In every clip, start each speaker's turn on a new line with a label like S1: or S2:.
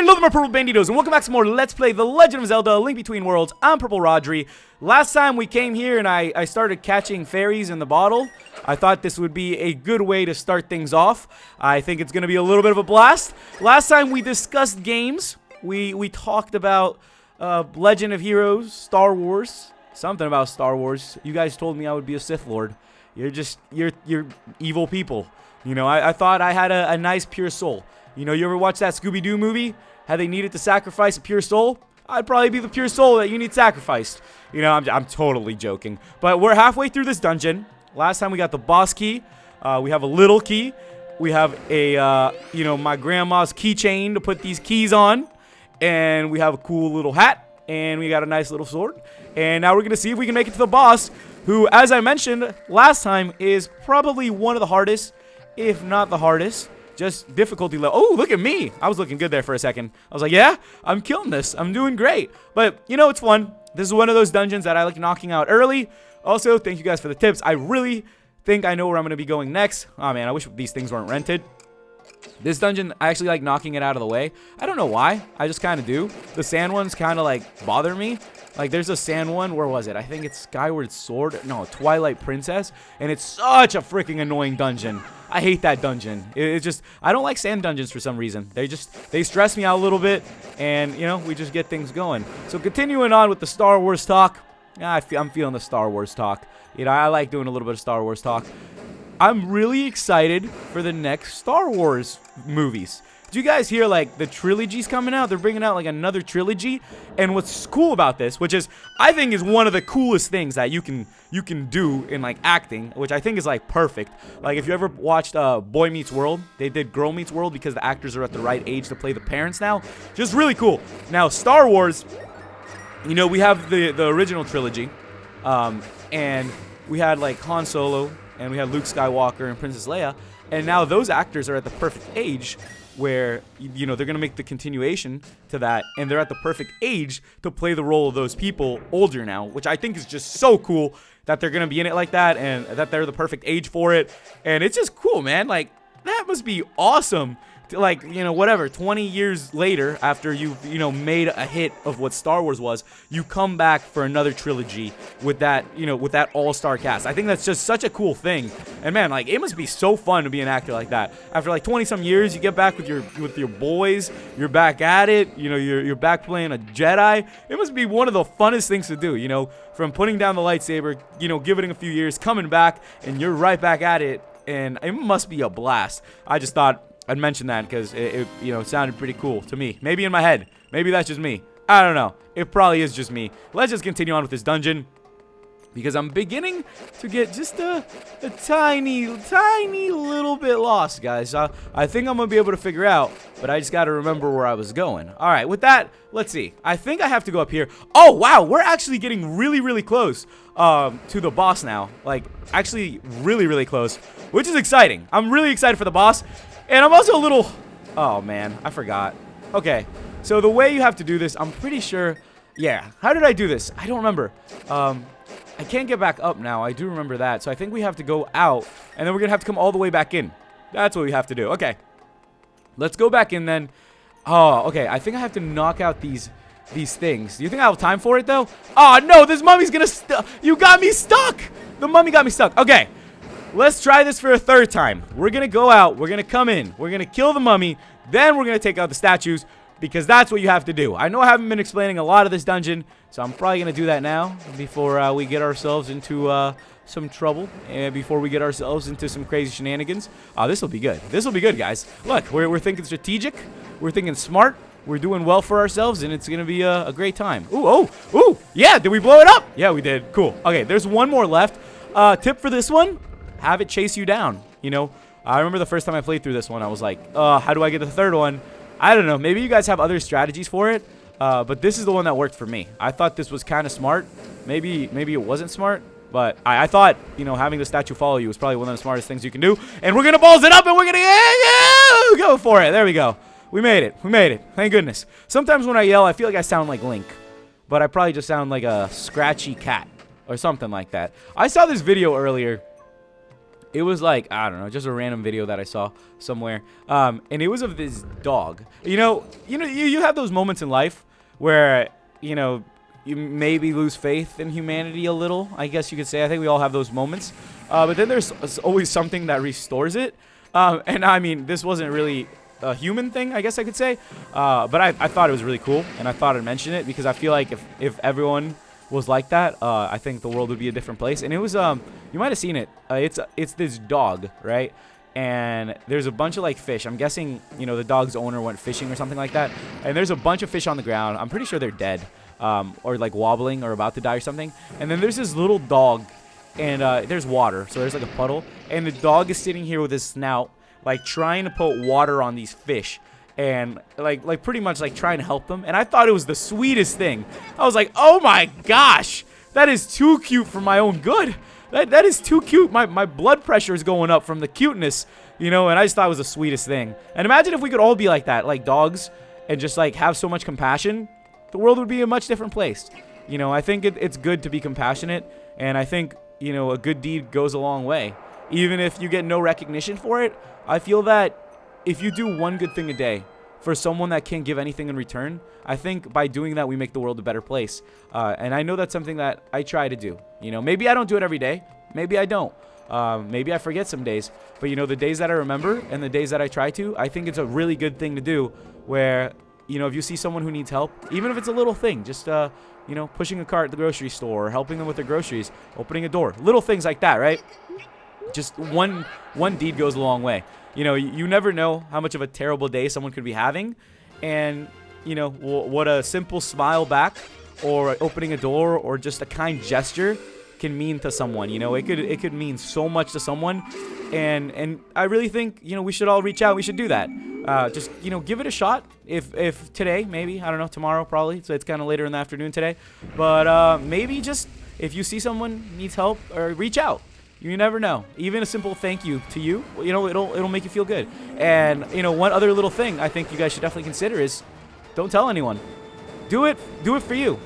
S1: Hello there, my Purple Banditos, and welcome back to more Let's Play The Legend of Zelda, A Link Between Worlds. I'm PurpleRodri. Last time we came here and I started catching fairies in the bottle. I thought this would be a good way to start things off. I think it's going to be a little bit of a blast. Last time we discussed games. We talked about Legend of Heroes, Star Wars, something about Star Wars. You guys told me I would be a Sith Lord. You're evil people. You know, I thought I had a nice pure soul. You know, you ever watch that Scooby-Doo movie? How they needed to sacrifice a pure soul? I'd probably be the pure soul that you need sacrificed. You know, I'm totally joking. But we're halfway through this dungeon. Last time we got the boss key. We have a little key. We have a, you know, my grandma's keychain to put these keys on. And we have a cool little hat. And we got a nice little sword. And now we're going to see if we can make it to the boss, who, as I mentioned last time, is probably one of the hardest, if not the hardest. Just difficulty level. Oh, look at me. I was looking good there for a second. I was like, yeah, I'm killing this. I'm doing great. But, you know, it's fun. This is one of those dungeons that I like knocking out early. Also, thank you guys for the tips. I really think I know where I'm going to be going next. Oh, man, I wish these things weren't rented. This dungeon, I actually like knocking it out of the way. I don't know why. I just kind of do. The sand ones kind of, like, bother me. Like, there's a sand one. Where was it? I think it's Skyward Sword. No, Twilight Princess. And it's such a freaking annoying dungeon. I hate that dungeon. It's just, I don't like sand dungeons for some reason. They stress me out a little bit. And, you know, we just get things going. So, continuing on with the Star Wars talk. I'm feeling the Star Wars talk. You know, I like doing a little bit of Star Wars talk. I'm really excited for the next Star Wars movies. Do you guys hear, like, the trilogy's coming out? They're bringing out, like, another trilogy. And what's cool about this, which is, I think is one of the coolest things that you can do in, like, acting, which I think is, like, perfect. Like, if you ever watched Boy Meets World, they did Girl Meets World because the actors are at the right age to play the parents now. Just really cool. Now, Star Wars, you know, we have the original trilogy. And we had, like, Han Solo, and we had Luke Skywalker and Princess Leia. And now those actors are at the perfect age where, you know, they're going to make the continuation to that, and they're at the perfect age to play the role of those people older now, which I think is just so cool that they're going to be in it like that, and that they're the perfect age for it. And it's just cool, man. Like, that must be awesome. Like, you know, whatever, 20 years later, after you've, you know, made a hit of what Star Wars was, you come back for another trilogy with that, you know, with that all-star cast. I think that's just such a cool thing. And man, like, it must be so fun to be an actor like that. After like 20-some years, you get back with your boys, you're back at it, you know, you're back playing a Jedi. It must be one of the funnest things to do, you know, from putting down the lightsaber, you know, giving it a few years, coming back, and you're right back at it. And it must be a blast. I just thought I'd mention that because it you know, sounded pretty cool to me. Maybe in my head. Maybe that's just me. I don't know. It probably is just me. Let's just continue on with this dungeon, because I'm beginning to get just a tiny little bit lost, guys. I think I'm going to be able to figure out, but I just got to remember where I was going. All right, with that, let's see. I think I have to go up here. Oh, wow. We're actually getting really, really close to the boss now. Like, actually really, really close, which is exciting. I'm really excited for the boss. And I'm also a little... Oh, man. I forgot. Okay. So the way you have to do this, I'm pretty sure... Yeah. How did I do this? I don't remember. I can't get back up now. I do remember that. So I think we have to go out. And then we're going to have to come all the way back in. That's what we have to do. Okay. Let's go back in then. Oh, okay. I think I have to knock out these things. Do you think I have time for it, though? Oh, no. This mummy's going to... You got me stuck. The mummy got me stuck. Okay. Let's try this for a third time. We're going to go out. We're going to come in. We're going to kill the mummy. Then we're going to take out the statues, because that's what you have to do. I know I haven't been explaining a lot of this dungeon, so I'm probably going to do that now before we get ourselves into some trouble, and before we get ourselves into some crazy shenanigans. This will be good. This will be good, guys. Look, we're thinking strategic. We're thinking smart. We're doing well for ourselves, and it's going to be a great time. Ooh. Yeah, did we blow it up? Yeah, we did. Cool. Okay, there's one more left. Tip for this one. Have it chase you down. You know, I remember the first time I played through this one, I was like, how do I get the third one? I don't know. Maybe you guys have other strategies for it, but this is the one that worked for me. I thought this was kind of smart. Maybe it wasn't smart, but I thought, you know, having the statue follow you was probably one of the smartest things you can do. And we're going to balls it up, and we're going to go for it. There we go. We made it. We made it. Thank goodness. Sometimes when I yell, I feel like I sound like Link, but I probably just sound like a scratchy cat or something like that. I saw this video earlier. It was like, I don't know, just a random video that I saw somewhere. And it was of this dog. You have those moments in life where, you maybe lose faith in humanity a little, I guess you could say. I think we all have those moments. But then there's always something that restores it. And I mean, this wasn't really a human thing, I guess I could say. But I thought it was really cool, and I thought I'd mention it because I feel like if everyone was like that, I think the world would be a different place. And it was, you might have seen it. It's this dog, right? And there's a bunch of like fish. I'm guessing, the dog's owner went fishing or something like that. And there's a bunch of fish on the ground. I'm pretty sure they're dead, or like wobbling or about to die or something. And then there's this little dog, and there's water. So there's like a puddle, and the dog is sitting here with his snout, like trying to put water on these fish. And like pretty much like trying to help them. And I thought it was the sweetest thing. I was like, oh my gosh, that is too cute for my own good. That is too cute. My blood pressure is going up from the cuteness, and I just thought it was the sweetest thing. And imagine if we could all be like that, like dogs, and just like have so much compassion. The world would be a much different place. I think it's good to be compassionate, and I think a good deed goes a long way. Even if you get no recognition for it, I feel that if you do one good thing a day for someone that can't give anything in return, I think by doing that we make the world a better place. And I know that's something that I try to do. Maybe I don't do it every day. Maybe I don't. Maybe I forget some days. But the days that I remember and the days that I try to, I think it's a really good thing to do. Where if you see someone who needs help, even if it's a little thing, just pushing a cart at the grocery store, or helping them with their groceries, opening a door, little things like that, right? Just one deed goes a long way. You never know how much of a terrible day someone could be having, and what a simple smile back, or opening a door, or just a kind gesture can mean to someone. It could mean so much to someone, and I really think we should all reach out. We should do that. Just give it a shot. If today, maybe, I don't know, tomorrow probably. So it's kind of later in the afternoon today, but maybe just if you see someone needs help, or reach out. You never know. Even a simple thank you to you, it'll make you feel good. And one other little thing I think you guys should definitely consider is don't tell anyone. Do it for you.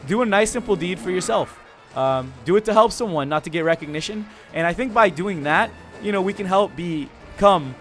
S1: Do a nice simple deed for yourself. Do it to help someone, not to get recognition. And I think by doing that, we can help become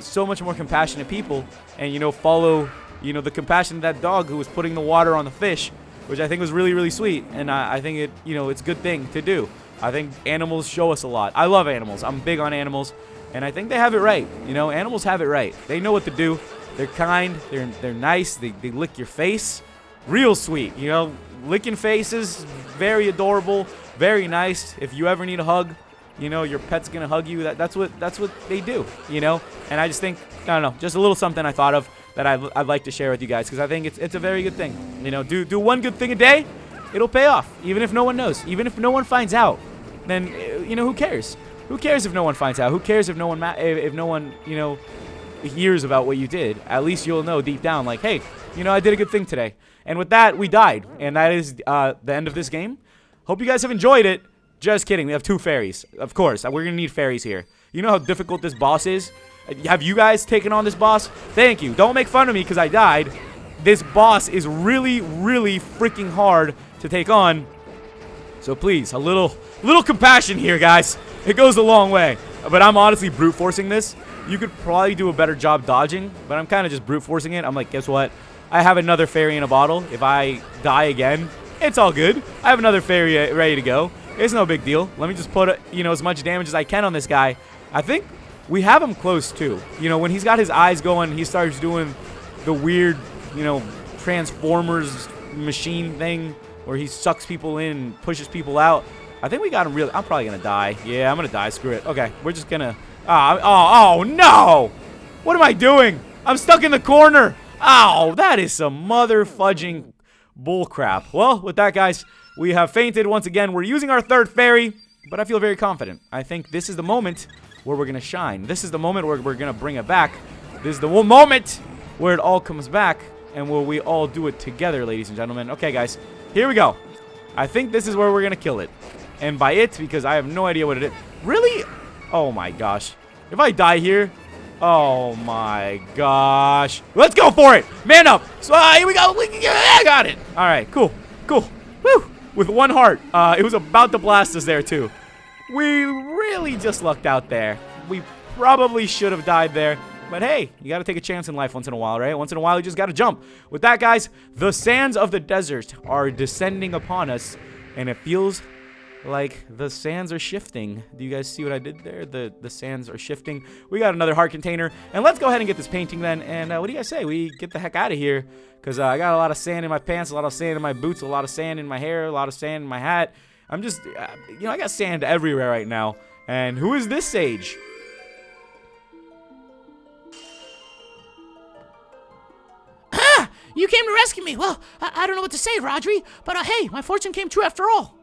S1: so much more compassionate people, and follow the compassion of that dog who was putting the water on the fish, which I think was really, really sweet. And I think it's a good thing to do. I think animals show us a lot. I love animals. I'm big on animals, and I think they have it right. Animals have it right. They know what to do. They're kind. They're nice. They lick your face. Real sweet. Licking faces, very adorable, very nice. If you ever need a hug, your pet's gonna hug you. That's what they do. And I just think, I don't know, just a little something I thought of that I'd like to share with you guys, because I think it's a very good thing. Do one good thing a day. It'll pay off, even if no one knows, even if no one finds out. Then who cares? Who cares if no one finds out? Who cares if no one hears about what you did? At least you'll know deep down, like, hey, I did a good thing today. And with that, we died, and that is the end of this game. Hope you guys have enjoyed it. Just kidding. We have 2 fairies, of course. We're gonna need fairies here. You know how difficult this boss is. Have you guys taken on this boss? Thank you. Don't make fun of me because I died. This boss is really, really freaking hard to take on. So please, a little compassion here, guys. It goes a long way. But I'm honestly brute forcing this. You could probably do a better job dodging, but I'm kind of just brute forcing it. I'm like, guess what? I have another fairy in a bottle. If I die again, it's all good. I have another fairy ready to go. It's no big deal. Let me just put as much damage as I can on this guy. I think we have him close too. When he's got his eyes going, he starts doing the weird, Transformers machine thing, where he sucks people in and pushes people out. I think we got him I'm probably going to die. Yeah, I'm going to die. Screw it. Okay, we're just going to... Oh, no! What am I doing? I'm stuck in the corner. Oh, that is some mother fudging bullcrap. Well, with that, guys, we have fainted once again. We're using our 3rd fairy, but I feel very confident. I think this is the moment where we're going to shine. This is the moment where we're going to bring it back. This is the moment where it all comes back, and where we all do it together, ladies and gentlemen. Okay, guys, here we go. I think this is where we're going to kill it. And by it, because I have no idea what it is. Really? Oh, my gosh. If I die here... Oh, my gosh. Let's go for it. Man up. So, here we go. I got it. All right, cool. Cool. Woo. With 1 heart. It was about to blast us there, too. We really just lucked out there. We probably should have died there. But hey, you got to take a chance in life once in a while, right? Once in a while, you just got to jump. With that, guys, the sands of the desert are descending upon us. And it feels like the sands are shifting. Do you guys see what I did there? The sands are shifting. We got another heart container. And let's go ahead and get this painting then. And what do you guys say? We get the heck out of here. Because I got a lot of sand in my pants, a lot of sand in my boots, a lot of sand in my hair, a lot of sand in my hat. I'm just, I got sand everywhere right now. And who is this sage?
S2: You came to rescue me. Well, I don't know what to say, Rodri, but hey, my fortune came true after all.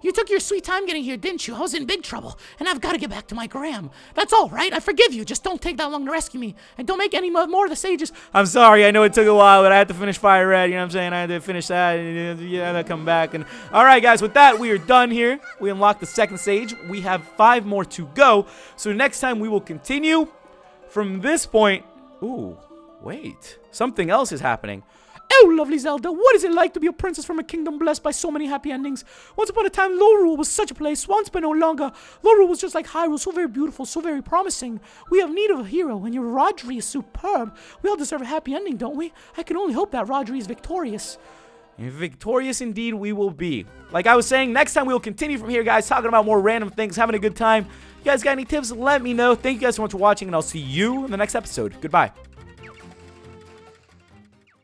S2: You took your sweet time getting here, didn't you? I was in big trouble, and I've got to get back to my Graham. That's all, right? I forgive you. Just don't take that long to rescue me, and don't make any more of the sages.
S1: I'm sorry. I know it took a while, but I had to finish Fire Red. You know what I'm saying? I had to finish that. Yeah, that come back. And all right, guys. With that, we are done here. We unlocked the second stage. We have 5 more to go. So next time we will continue from this point. Ooh. Wait, something else is happening.
S2: Oh, lovely Zelda, what is it like to be a princess from a kingdom blessed by so many happy endings? Once upon a time, Lorule was such a place, once but no longer. Lorule was just like Hyrule, so very beautiful, so very promising. We have need of a hero, and your Rodri is superb. We all deserve a happy ending, don't we? I can only hope that Rodri is victorious.
S1: Victorious indeed we will be. Like I was saying, next time we will continue from here, guys, talking about more random things, having a good time. You guys got any tips? Let me know. Thank you guys so much for watching, and I'll see you in the next episode. Goodbye.